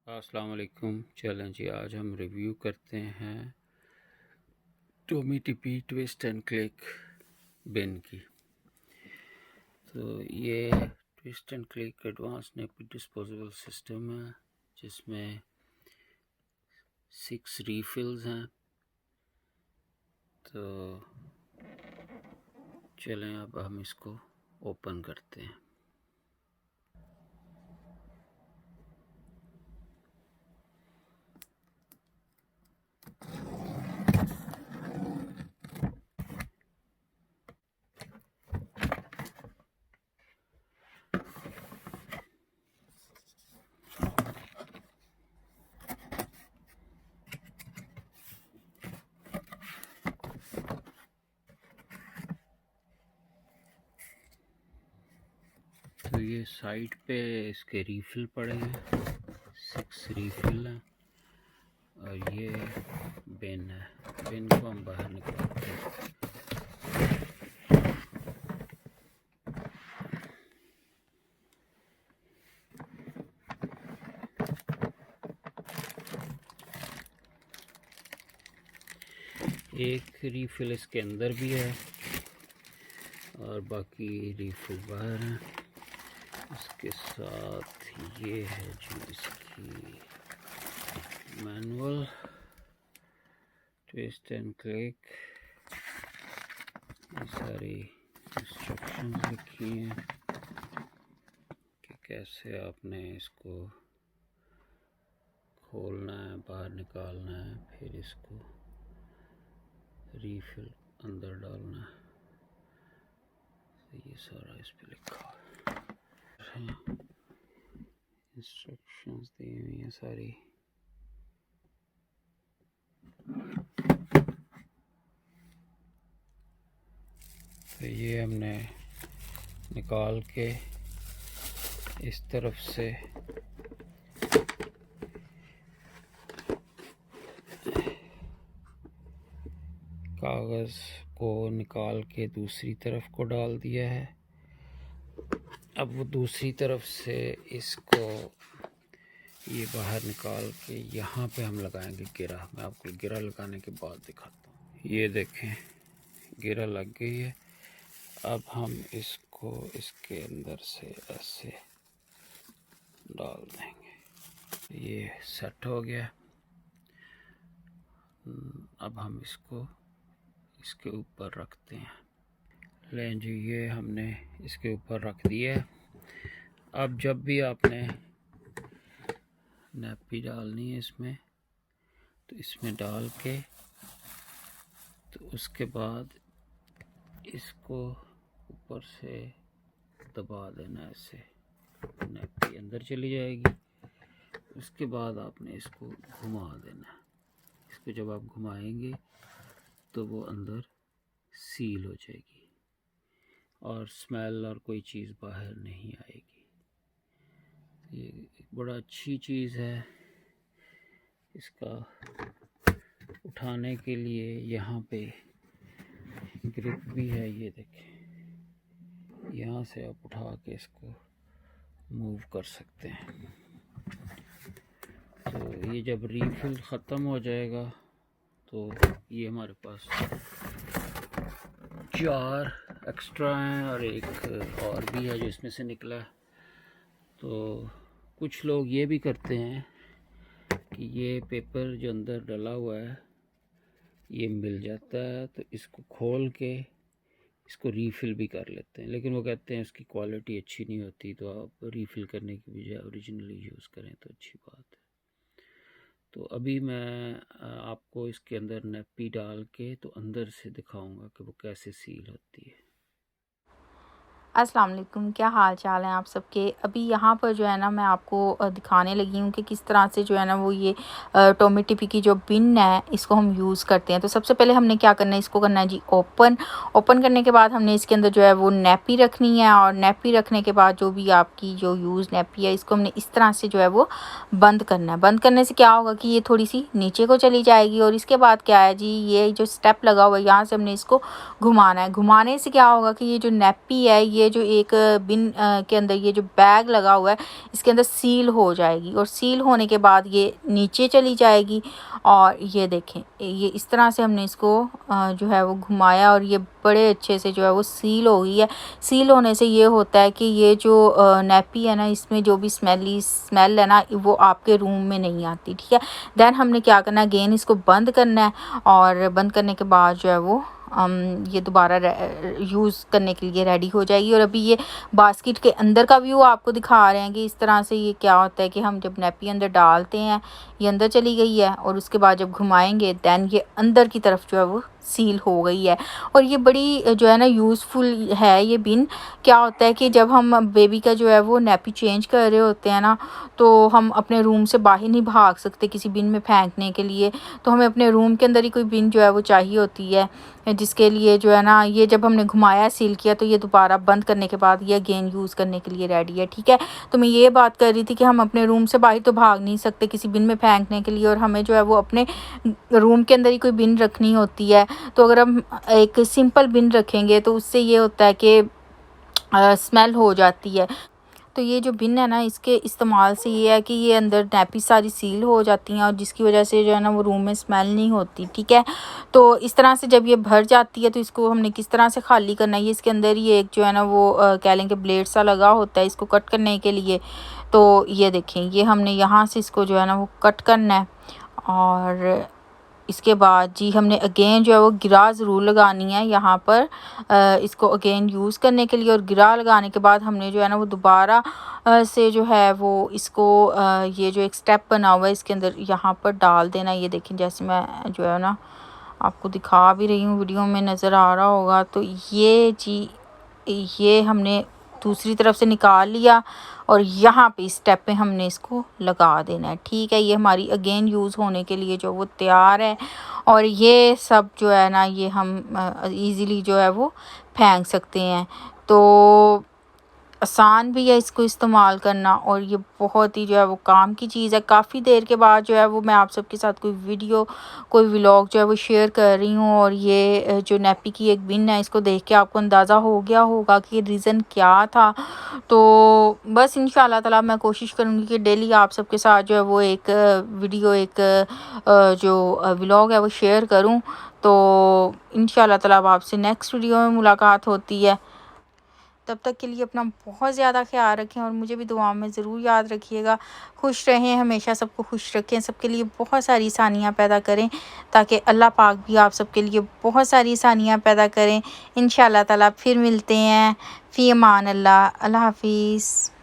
अस्सलाम वालेकुम। चलें जी, आज हम रिव्यू करते हैं टॉमी टिपी ट्विस्ट एंड क्लिक बिन की। तो ये twist and click advance nappy disposable system है जिसमें 6 रीफिल्स हैं। तो चलें अब हम इसको ओपन करते हैं। तो ये साइड पे इसके रीफिल पड़े हैं, 6 रीफिल हैं और ये बिन है। बिन को हम बाहर निकालते हैं। एक रीफिल इसके अंदर भी है और बाकी रीफिल बाहर हैं। इसके साथ ये है जो इसकी मैनुअल ट्विस्ट एंड क्लिक, ये सारी इंस्ट्रक्शंस लिखी हैं कि कैसे आपने इसको खोलना है, बाहर निकालना है, फिर इसको रीफिल अंदर डालना है। तो ये सारा इस पे लिखा है, इंस्ट्रक्शंस दी हुई हैं सारी। तो ये हमने निकाल के इस तरफ से कागज़ को निकाल के दूसरी तरफ को डाल दिया है। अब वो दूसरी तरफ से इसको ये बाहर निकाल के यहाँ पे हम लगाएंगे गिरा। मैं आपको गिरा लगाने के बाद दिखाता हूँ। ये देखें, गिरा लग गई है। अब हम इसको इसके अंदर से ऐसे डाल देंगे। ये सेट हो गया। अब हम इसको इसके ऊपर रखते हैं। लें जी, ये हमने इसके ऊपर रख दिया है। अब जब भी आपने नैपी डालनी है इसमें, तो इसमें डाल के तो उसके बाद इसको ऊपर से दबा देना, ऐसे नैपी अंदर चली जाएगी। उसके बाद आपने इसको घुमा देना। इसको जब आप घुमाएंगे तो वो अंदर सील हो जाएगी और स्मेल और कोई चीज़ बाहर नहीं आएगी। ये एक बड़ा अच्छी चीज़ है। इसका उठाने के लिए यहाँ पे ग्रिप भी है, ये देखें। यहाँ से आप उठा के इसको मूव कर सकते हैं। तो ये जब रीफिल ख़त्म हो जाएगा तो ये हमारे पास 4 एक्स्ट्रा हैं और एक और भी है जो इसमें से निकला है। तो कुछ लोग ये भी करते हैं कि ये पेपर जो अंदर डला हुआ है ये मिल जाता है, तो इसको खोल के इसको रीफ़िल भी कर लेते हैं। लेकिन वो कहते हैं इसकी क्वालिटी अच्छी नहीं होती, तो आप रीफ़िल करने की बजाय ओरिजिनली यूज़ करें तो अच्छी बात है। तो अभी मैं आपको इसके अंदर नैपी डाल के तो अंदर से दिखाऊंगा कि वो कैसे सील होती है। अस्सलाम वालेकुम, क्या हाल चाल है आप सबके। अभी यहाँ पर जो है ना मैं आपको दिखाने लगी हूँ कि किस तरह से जो है ना वो ये टॉमी टिपी की जो बिन है इसको हम यूज़ करते हैं। तो सबसे पहले हमने क्या करना है, इसको करना है जी ओपन करने के बाद हमने इसके अंदर जो है वो नैपी रखनी है। और नैपी रखने के बाद जो भी आपकी जो यूज़ नैपी है इसको हमने इस तरह से जो है वो बंद करना है। बंद करने से क्या होगा कि ये थोड़ी सी नीचे को चली जाएगी। और इसके बाद क्या है जी, ये जो स्टेप लगा हुआ है यहाँ से हमने इसको घुमाना है। घुमाने से क्या होगा कि ये जो नैपी है ये ये जो एक बिन के अंदर ये जो बैग लगा हुआ है इसके अंदर सील हो जाएगी, और सील होने के बाद ये नीचे चली जाएगी। और ये देखें, ये इस तरह से हमने इसको जो है वो घुमाया और ये बड़े अच्छे से जो है वो सील हो गई है। सील होने से ये होता है कि ये जो नैपी है ना, इसमें जो भी स्मेल है ना, वो आपके रूम में नहीं आती, ठीक है। देन हमने क्या करना है, अगेन इसको बंद करना है, और बंद करने के बाद जो है वो ये दोबारा यूज़ करने के लिए रेडी हो जाएगी। और अभी ये बास्केट के अंदर का व्यू आपको दिखा रहे हैं कि इस तरह से ये क्या होता है कि हम जब नैपी अंदर डालते हैं, ये अंदर चली गई है, और उसके बाद जब घुमाएंगे दैन ये अंदर की तरफ जो है वो सील हो गई है। और ये बड़ी जो है ना यूज़फुल है ये बिन। क्या होता है कि जब हम बेबी का जो है वो नैपी चेंज कर रहे होते हैं ना, तो हम अपने रूम से बाहर नहीं भाग सकते किसी बिन में फेंकने के लिए, तो हमें अपने रूम के अंदर ही कोई बिन जो है वो चाहिए होती है, जिसके लिए जो है ना, ये जब हमने घुमाया सील किया तो ये दोबारा बंद करने के बाद ये अगेन यूज़ करने के लिए रेडी है, ठीक है। तो मैं ये बात कर रही थी कि हम अपने रूम से बाहर तो भाग नहीं सकते किसी बिन में फेंकने के लिए, और हमें जो है वो अपने रूम के अंदर ही कोई बिन रखनी होती है। तो अगर हम एक सिंपल बिन रखेंगे तो उससे ये होता है कि स्मेल हो जाती है। तो ये जो बिन है ना, इसके इस्तेमाल से ये है कि ये अंदर नैपी सारी सील हो जाती हैं, और जिसकी वजह से जो है ना वो रूम में स्मेल नहीं होती, ठीक है। तो इस तरह से जब ये भर जाती है तो इसको हमने किस तरह से खाली करना है, ये इसके अंदर ही एक जो है ना वो कह लें कि ब्लेड सा लगा होता है इसको कट करने के लिए। तो ये देखें, ये हमने यहाँ से इसको जो है ना वो कट करना है, और इसके बाद जी हमने अगेन जो है वो गिरा ज़रूर लगानी है यहाँ पर इसको अगेन यूज़ करने के लिए। और गिरा लगाने के बाद हमने जो है ना वो दोबारा से जो है वो इसको ये जो एक स्टेप बना हुआ है इसके अंदर यहाँ पर डाल देना। ये देखें, जैसे मैं जो है ना आपको दिखा भी रही हूँ, वीडियो में नज़र आ रहा होगा। तो ये जी ये हमने दूसरी तरफ से निकाल लिया, और यहाँ पे इस स्टेप पे हमने इसको लगा देना है, ठीक है। ये हमारी अगेन यूज़ होने के लिए जो वो तैयार है, और ये सब जो है ना ये हम इजीली जो है वो फेंक सकते हैं। तो आसान भी है इसको इस्तेमाल करना, और ये बहुत ही जो है वो काम की चीज़ है। काफ़ी देर के बाद जो है वो मैं आप सबके साथ कोई वीडियो कोई व्लॉग जो है वो शेयर कर रही हूँ। और ये जो नैपी की एक बिन है, इसको देख के आपको अंदाज़ा हो गया होगा कि रीज़न क्या था। तो बस इंशाल्लाह ताला मैं कोशिश करूँगी कि डेली आप सबके साथ जो है वो एक वीडियो एक जो व्लॉग है वो शेयर करूँ। तो इंशाल्लाह ताला अब आपसे नेक्स्ट वीडियो में मुलाकात होती है। तब तक के लिए अपना बहुत ज़्यादा ख्याल रखें, और मुझे भी दुआ में ज़रूर याद रखिएगा। खुश रहें, हमेशा सबको खुश रखें, सबके लिए बहुत सारी आसानियाँ पैदा करें, ताकि अल्लाह पाक भी आप सबके लिए बहुत सारी आसानियाँ पैदा करें। इंशाल्लाह ताला फिर मिलते हैं। फ़ी अमान अल्लाह। अल्लाह हाफ़िज़।